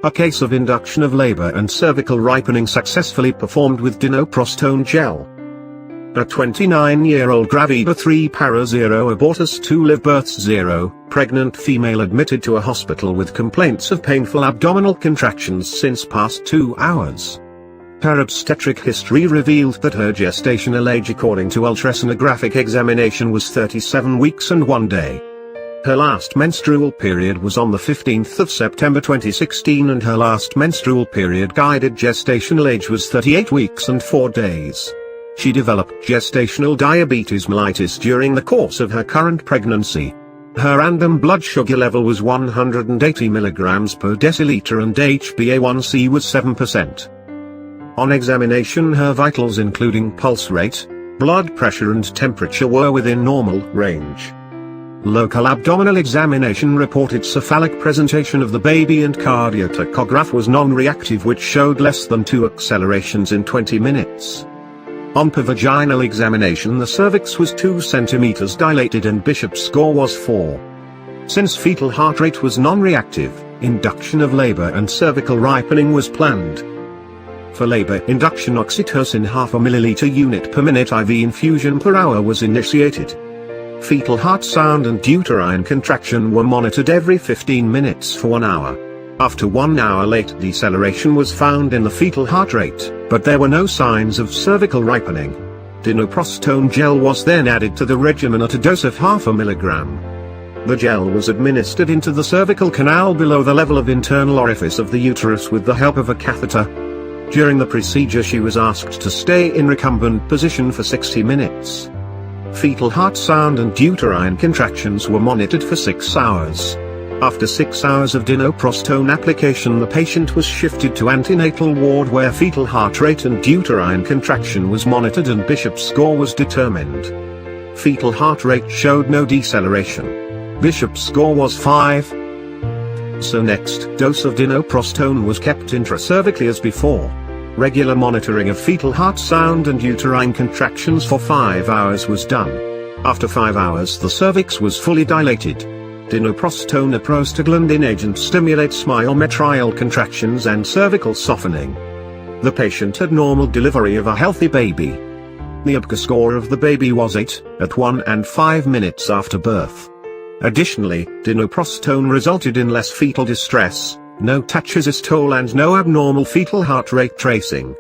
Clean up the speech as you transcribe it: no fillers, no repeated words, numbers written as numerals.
A case of induction of labor and cervical ripening successfully performed with dinoprostone gel. A 29-year-old gravida 3 para 0 abortus 2 live births 0, pregnant female admitted to a hospital with complaints of painful abdominal contractions since past 2 hours. Her obstetric history revealed that her gestational age according to ultrasonographic examination was 37 weeks and 1 day. Her last menstrual period was on the 15th of September 2016 and her last menstrual period guided gestational age was 38 weeks and 4 days. She developed gestational diabetes mellitus during the course of her current pregnancy. Her random blood sugar level was 180 mg per deciliter and HbA1c was 7%. On examination her vitals including pulse rate, blood pressure and temperature were within normal range. Local abdominal examination reported cephalic presentation of the baby and cardiotachograph was non-reactive which showed less than 2 accelerations in 20 minutes. On vaginal examination the cervix was 2 cm dilated and Bishop's score was 4. Since fetal heart rate was non-reactive, induction of labor and cervical ripening was planned. For labor induction oxytocin 0.5 ml unit per minute IV infusion per hour was initiated. Fetal heart sound and uterine contraction were monitored every 15 minutes for 1 hour. After 1 hour late deceleration was found in the fetal heart rate, but there were no signs of cervical ripening. Dinoprostone gel was then added to the regimen at a dose of 0.5 mg. The gel was administered into the cervical canal below the level of internal orifice of the uterus with the help of a catheter. During the procedure she was asked to stay in recumbent position for 60 minutes. Fetal heart sound and uterine contractions were monitored for 6 hours. After 6 hours of dinoprostone application the patient was shifted to antenatal ward where fetal heart rate and uterine contraction was monitored and Bishop's score was determined. Fetal heart rate showed no deceleration. Bishop's score was 5. So next dose of dinoprostone was kept intracervically as before. Regular monitoring of fetal heart sound and uterine contractions for 5 hours was done. After 5 hours the cervix was fully dilated. Dinoprostone a prostaglandin agent stimulates myometrial contractions and cervical softening. The patient had normal delivery of a healthy baby. The ABCA score of the baby was 8, at 1 and 5 minutes after birth. Additionally, dinoprostone resulted in less fetal distress, no tachyzystole and no abnormal fetal heart rate tracing.